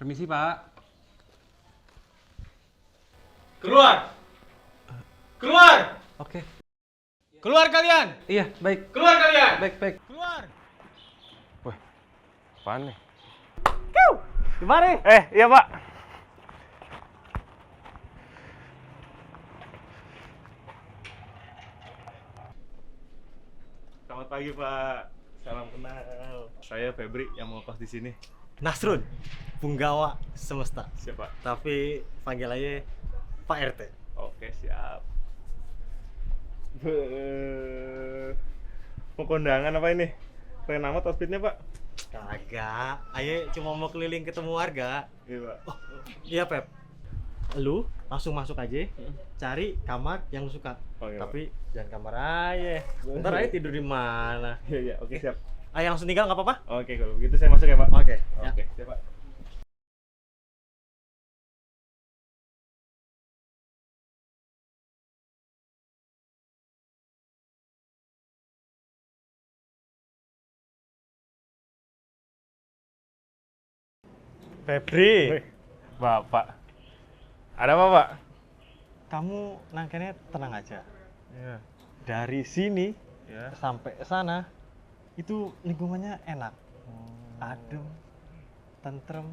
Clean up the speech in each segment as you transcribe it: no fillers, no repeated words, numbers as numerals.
Permisi, Pak. Keluar! Keluar! Oke. Keluar kalian! Iya, baik. Keluar kalian! Baik, baik. Keluar! Wah, apaan nih? Gimana? Iya Pak. Selamat pagi Pak. Salam kenal. Saya Febri yang mau kos di sini. Nasrun, punggawa semesta. Siapa? Tapi panggil aja Pak RT. Oke, siap. Beuh. Mau kondangan apa ini? Keren amat outfitnya Pak. Kagak, ayo cuma mau keliling ketemu warga. Iya Pak. Oh, iya Pep. Lu langsung masuk aja, cari kamar yang lu suka. Oh, iya, Tapi jangan kamar aja. Ntar aja tidur di mana. Iya iya, oke siap. Ayo langsung tinggal nggak apa-apa? Oke, kalau begitu saya masuk ya Pak. Oke. Ya. Oke, siap Pak. Febri, Wih, Bapak. Ada apa Pak? kamu nangkenya tenang aja. Iya. Dari sini Ya. sampai sana itu lingkungannya enak, adem, tentrem,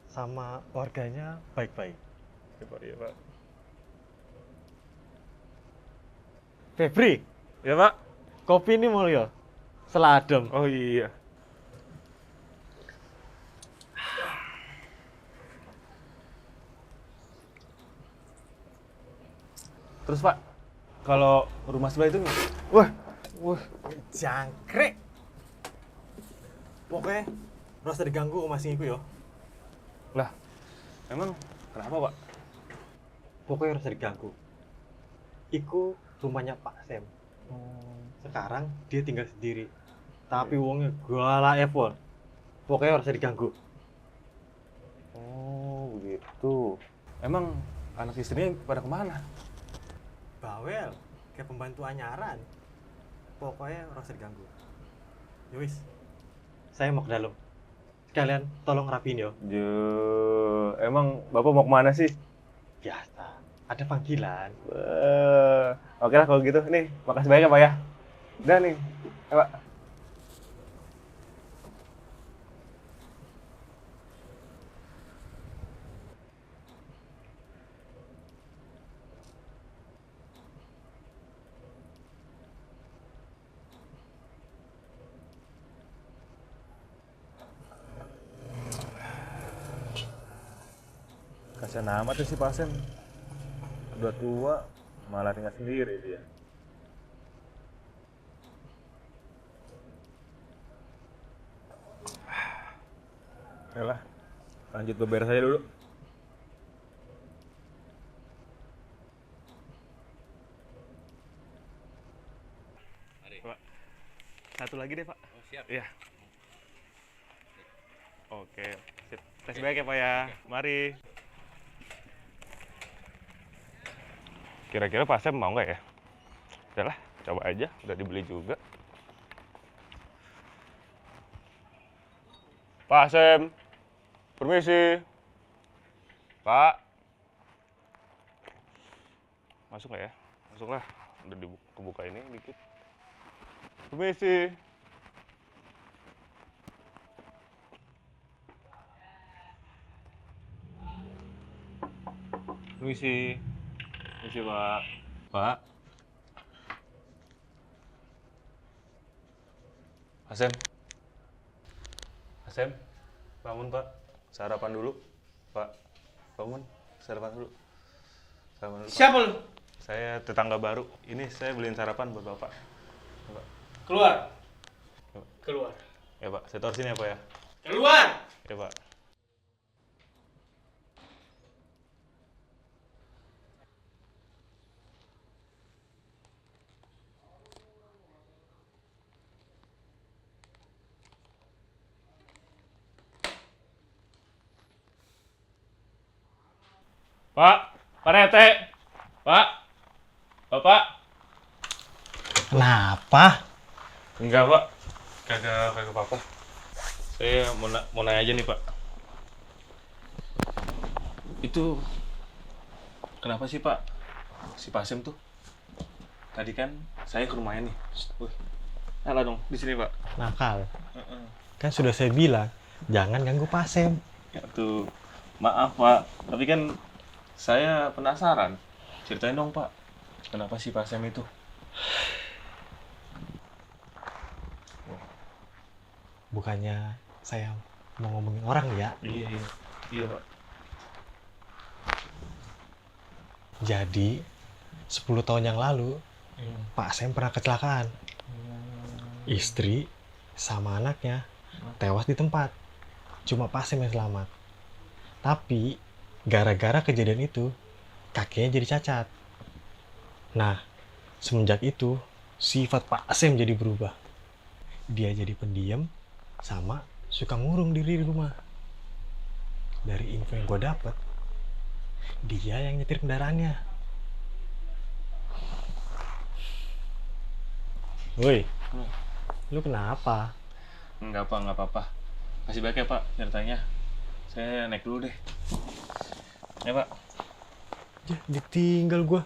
sama warganya baik-baik. Iya Pak, iya Pak. Febri, Ya Pak. kopi ini mau ya? Seladem. Oh iya. Terus Pak, kalau rumah sebelah itu, wah, Jangkrik. Pokoknya rasa diganggu sama sing iku ya. lah, emang kenapa Pak? Pokoknya rasa diganggu. Iku rumahnya Pak Sam. Sekarang dia tinggal sendiri. Tapi wongnya galak epon. Pokoknya rasa diganggu. Oh begitu. Emang anak istrinya pada kemana? Bawel, kayak pembantu anyaran. Pokoknya rasa diganggu. Yowis, saya mau ke dalam. Sekalian tolong rapiin ya. Emang Bapak mau kemana sih? Biasa, ada panggilan. Oke lah kalau gitu. Nih, makasih banyak ya Pak ya. Udah nih, ya Pak. Kasian amat tuh si pasien. Udah tua, malah tinggal sendiri dia. Yalah, lanjut beberes aja dulu. Pak, satu lagi deh Pak. Oh, siap. Iya. Oke, sip. Tes baik ya Pak ya. Mari. Kira-kira Pak Sam mau nggak ya? Udahlah, coba aja. Udah dibeli juga. Pak Sam, permisi. Pak. Masuk nggak ya? Masuklah. Udah kebuka ini dikit. Permisi. Permisi. Permisi, Pak. Pak. Asem. Asem. Bangun, Pak. Sarapan dulu. Pak. Bangun. Sarapan dulu. Sarapan dulu, Pak. Siapa lu? Saya tetangga baru. Ini saya beliin sarapan buat Bapak. Ya, Pak. Keluar! Ya, Pak. Keluar! Ya, Pak. Saya taruh sini ya, Pak ya. Keluar! Ya, Pak. Pak, Pak Rete. Pak. Bapak. Kenapa? Enggak, Pak. Kagak apa-apa. Saya mau nanya aja nih, Pak. Itu kenapa sih Pak? Si Pak Sem tuh? Tadi kan saya ke rumahnya nih. Wih, nyala dong di sini Pak. Nakal. Heeh. Kan sudah saya bilang, jangan ganggu Pak Sem. Ya tuh, maaf Pak. Tapi kan saya penasaran. Ceritain dong Pak. Kenapa si Pak Sem itu? Bukannya saya mau ngomongin orang ya. Iya, iya. Iya Pak. Jadi, 10 tahun yang lalu, Pak Sem pernah kecelakaan. Istri sama anaknya tewas di tempat. Cuma Pak Sem yang selamat. Tapi, gara-gara kejadian itu, kakinya jadi cacat. Nah, semenjak itu, sifat Pak Sem jadi berubah. Dia jadi pendiam, sama suka ngurung diri di rumah. Dari info yang gue dapet, dia yang nyetir kendaraannya. Woi, lu kenapa? Enggak Pak, enggak apa-apa. Kasih baik ya Pak ceritanya. Saya naik dulu deh. Ya Pak. Ya, ditinggal gua.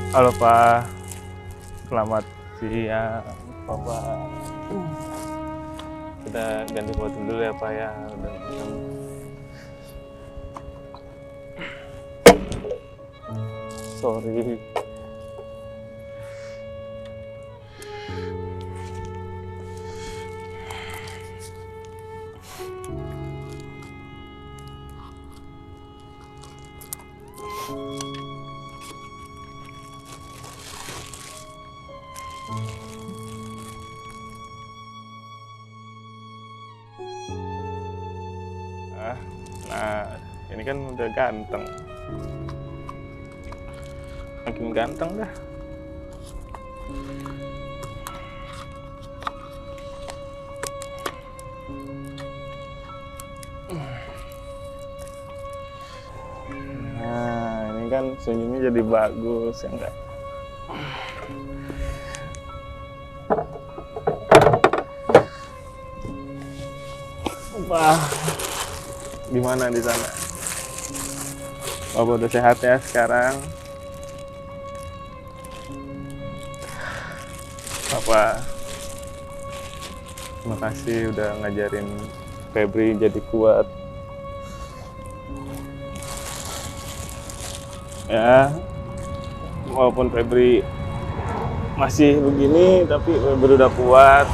Halo Pak. Selamat siang Bapak. Kita ganti foto dulu ya Pak ya. Udah malam. Sorry. Nah, ini kan udah ganteng. Makin ganteng dah. Nah, ini kan senyumnya jadi bagus ya enggak? Wah, gimana di sana? Bapak udah sehat ya sekarang? Papa, terima kasih udah ngajarin Febri jadi kuat. Ya, walaupun Febri masih begini, tapi Febri udah kuat.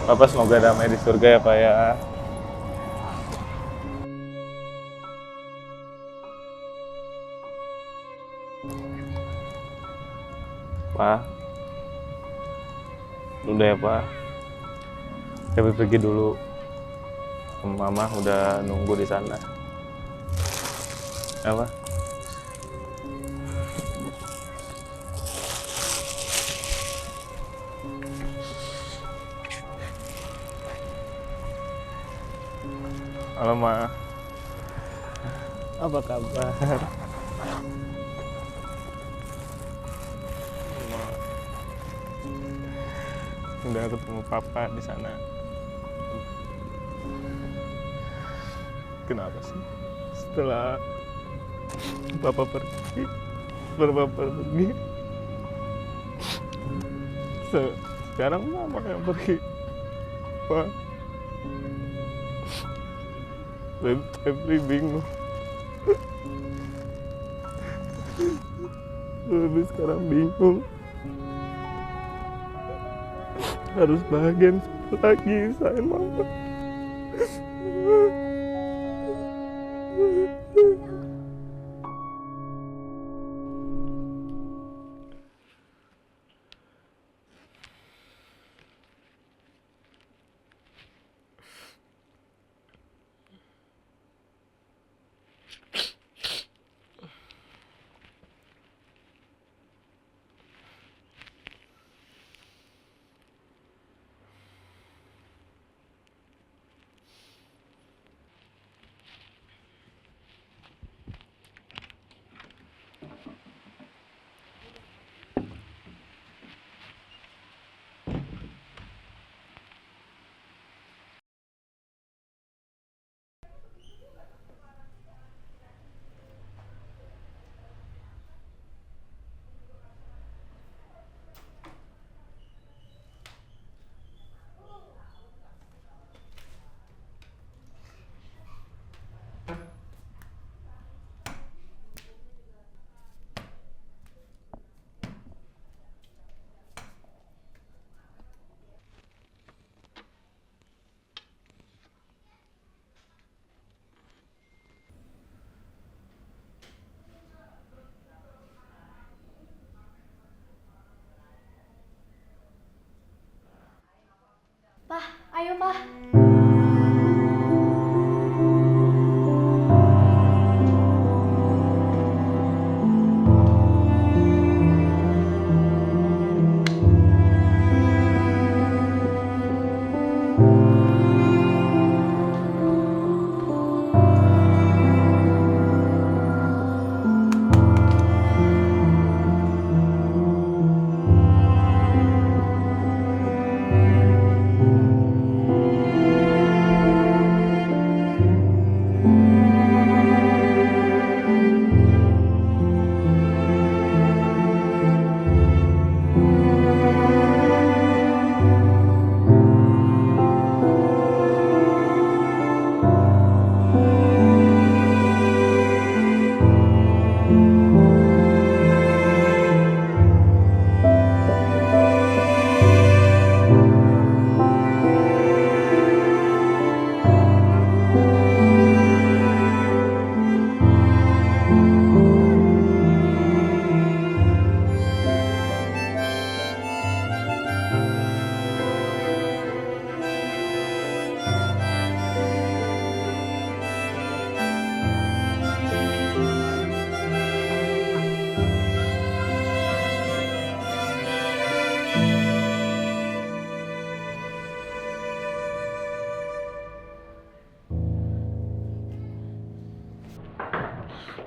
Papa semoga damai di surga ya Pak ya. Pak, udah ya Pak. Kami pergi dulu. Mama udah nunggu di sana. Apa? Halo Ma. Apa kabar? Ma. Udah ketemu Papa di sana. Kenapa sih? Setelah Bapak pergi, sekarang Mama yang pergi, Pak. Febri bingung. Febri sekarang bingung. Harus bahagia lagi saya Mama. Pah, ayo Pah.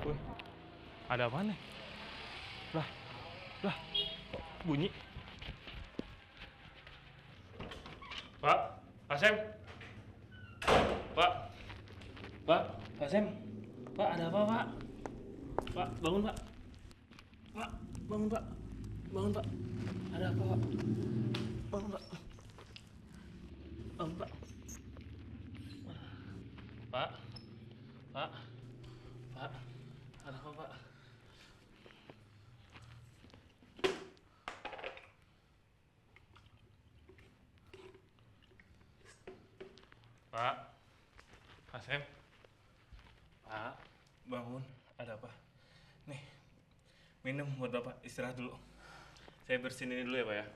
Wih, ada apa nih? Lah, kok bunyi? Pak Sem. Pak Sem. Pak, ada apa, Pak? Pak, bangun, Pak. Pak, bangun, Pak. Bangun, Pak. Ada apa, Pak? Bangun, Pak. Bangun, Pak. Pak. Pak. Pak. Ada apa, Pak? Pak Sem. Pak, bangun. Ada apa? Nih, minum buat Bapak. Istirahat dulu. Saya bersihin ini dulu ya, Pak ya.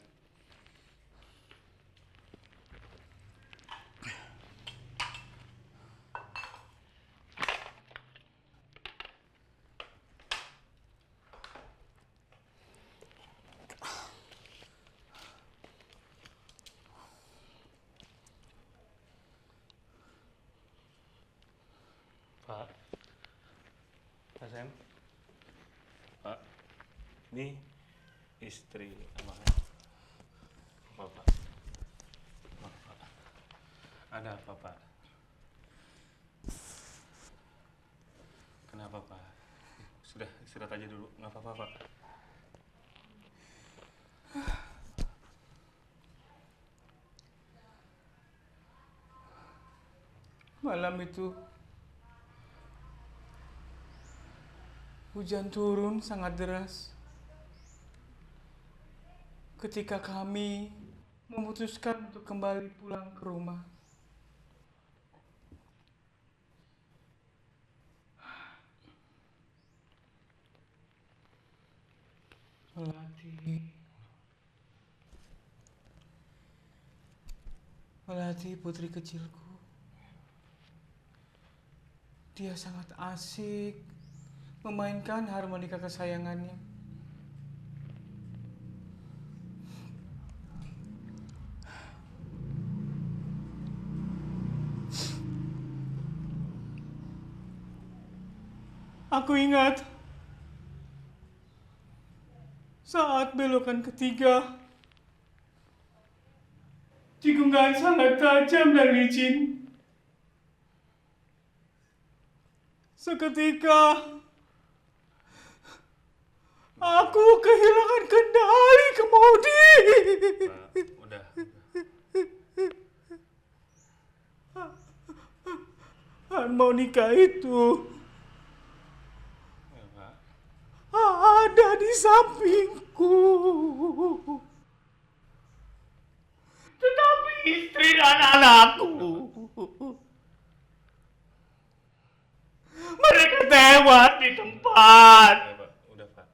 Pak Sam, Pak, ini istri abangnya. Bapak, ada apa, Pak? kenapa Pak? Sudah istirahat aja dulu, nggak apa-apa Pak. Malam itu hujan turun sangat deras. Ketika kami memutuskan untuk kembali pulang ke rumah. Melati putri kecilku. Dia sangat asik memainkan harmonika kesayangannya. Aku ingat saat belokan ketiga, tikungan sangat tajam dan licin. Seketika aku kehilangan kendali kemudi. Udah. Harmonika itu ada di sampingku. Tetapi istri dan anakku, mereka tewas di tempat. Udah, Pak.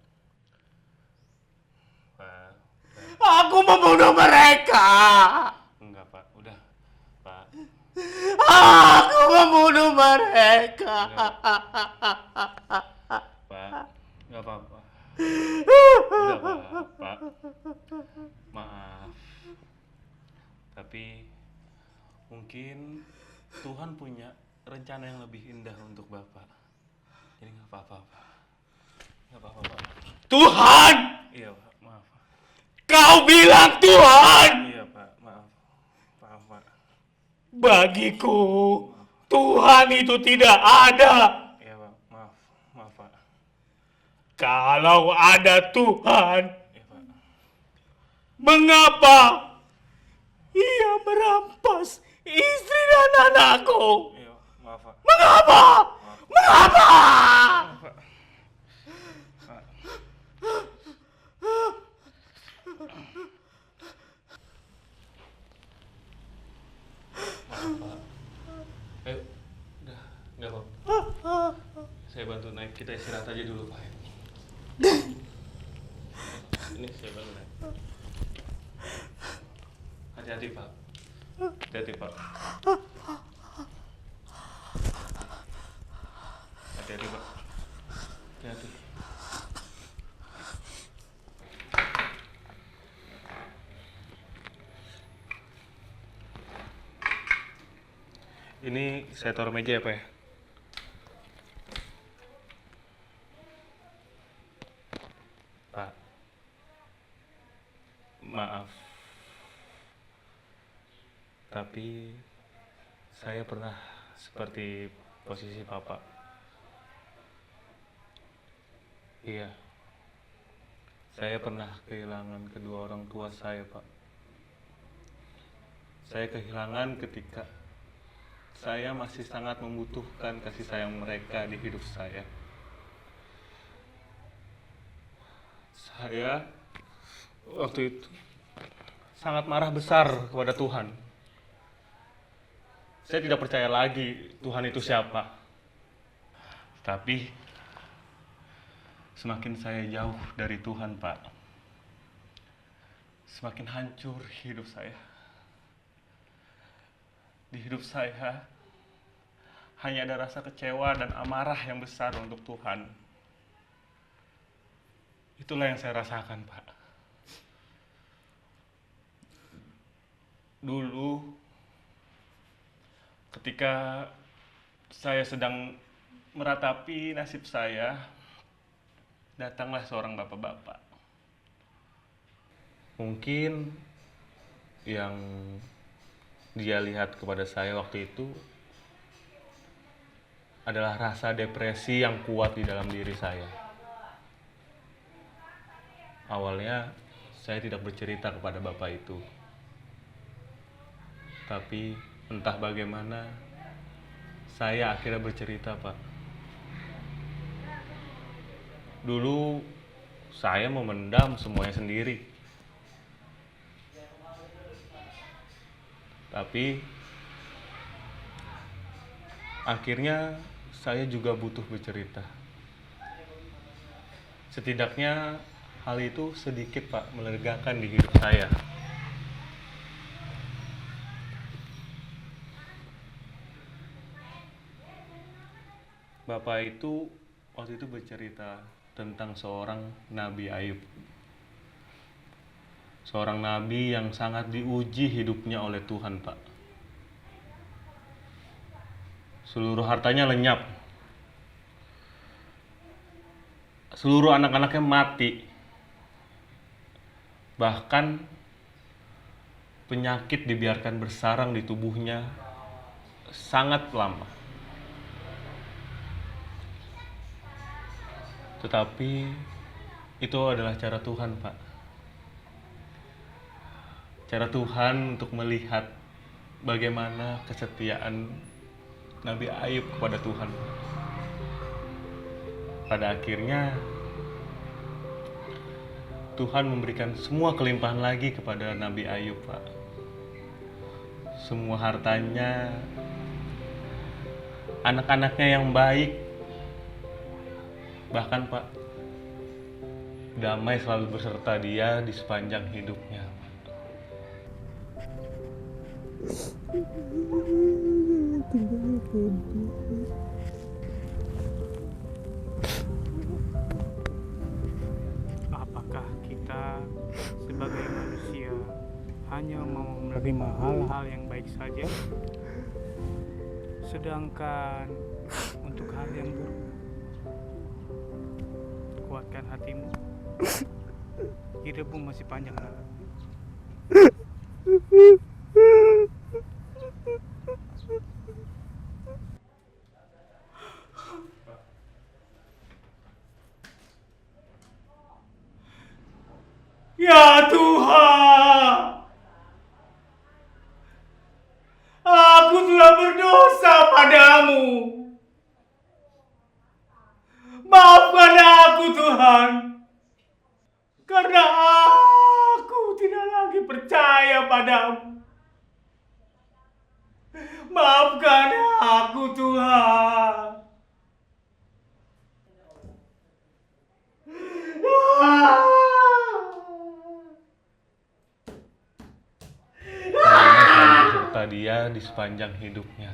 Pak. Aku membunuh mereka. Enggak, Pak. Udah, Pak. Aku membunuh mereka. Pak, nggak apa-apa. Udah, Pak. Maaf. Tapi mungkin Tuhan punya rencana yang lebih indah untuk Bapak. Jadi nggak apa-apa, Pak. Nggak apa-apa, Pak. Tuhan! Iya, Pak. Maaf. Kau bilang Tuhan! Iya, Pak. Maaf. Maaf, Pak. Bagiku, Tuhan itu tidak ada. Iya, Pak. Maaf. Maaf, Pak. Kalau ada Tuhan, iya, Pak. Mengapa ia merampas istri dan anakku? Iya, maaf, Pak. Mengapa? Maaf. Mengapa? Maaf, Pak. Pak. Maaf, Pak. Ayo, udah, nggak apa-apa. Saya bantu naik, kita istirahat aja dulu, Pak. Ini saya bantu naik. Hati-hati, Pak. Hati-hati, Pak. Hati-hati, Pak. Hati-hati. Ini saya taruh meja ya, Pak ya? Pak. Maaf. Tapi saya pernah seperti posisi Bapak. Iya. Saya pernah kehilangan kedua orang tua saya, Pak. Saya kehilangan ketika saya masih sangat membutuhkan kasih sayang mereka di hidup saya. Saya waktu itu sangat marah besar kepada Tuhan. Saya tidak percaya lagi Tuhan itu siapa. Tapi semakin saya jauh dari Tuhan, Pak, semakin hancur hidup saya. Di hidup saya hanya ada rasa kecewa dan amarah yang besar untuk Tuhan. Itulah yang saya rasakan, Pak. Dulu ketika saya sedang meratapi nasib saya, datanglah seorang bapak-bapak. Mungkin yang dia lihat kepada saya waktu itu adalah rasa depresi yang kuat di dalam diri saya. Awalnya saya tidak bercerita kepada bapak itu. Tapi entah bagaimana saya akhirnya bercerita, Pak. Dulu saya memendam semuanya sendiri. Tapi akhirnya saya juga butuh bercerita. Setidaknya hal itu sedikit, Pak, melegakan di hidup saya. Bapak itu waktu itu bercerita tentang seorang Nabi Ayub. Seorang nabi yang sangat diuji hidupnya oleh Tuhan, Pak. Seluruh hartanya lenyap. Seluruh anak-anaknya mati. Bahkan penyakit dibiarkan bersarang di tubuhnya sangat lama. Tetapi itu adalah cara Tuhan, Pak. Cara Tuhan untuk melihat bagaimana kesetiaan Nabi Ayub kepada Tuhan. Pada akhirnya Tuhan memberikan semua kelimpahan lagi kepada Nabi Ayub, Pak. Semua hartanya, anak-anaknya yang baik, bahkan, Pak, damai selalu beserta dia di sepanjang hidupnya. Apakah kita sebagai manusia hanya mau menerima hal-hal yang baik saja, sedangkan untuk hal yang buruk, kuatkan hatimu, hidupmu masih panjang, nak. Ya Tuhan, aku telah berdosa padamu. Maafkan aku, Tuhan, karena aku tidak lagi percaya padamu. Maafkan aku, Tuhan. Damai selalu beserta dia di sepanjang hidupnya.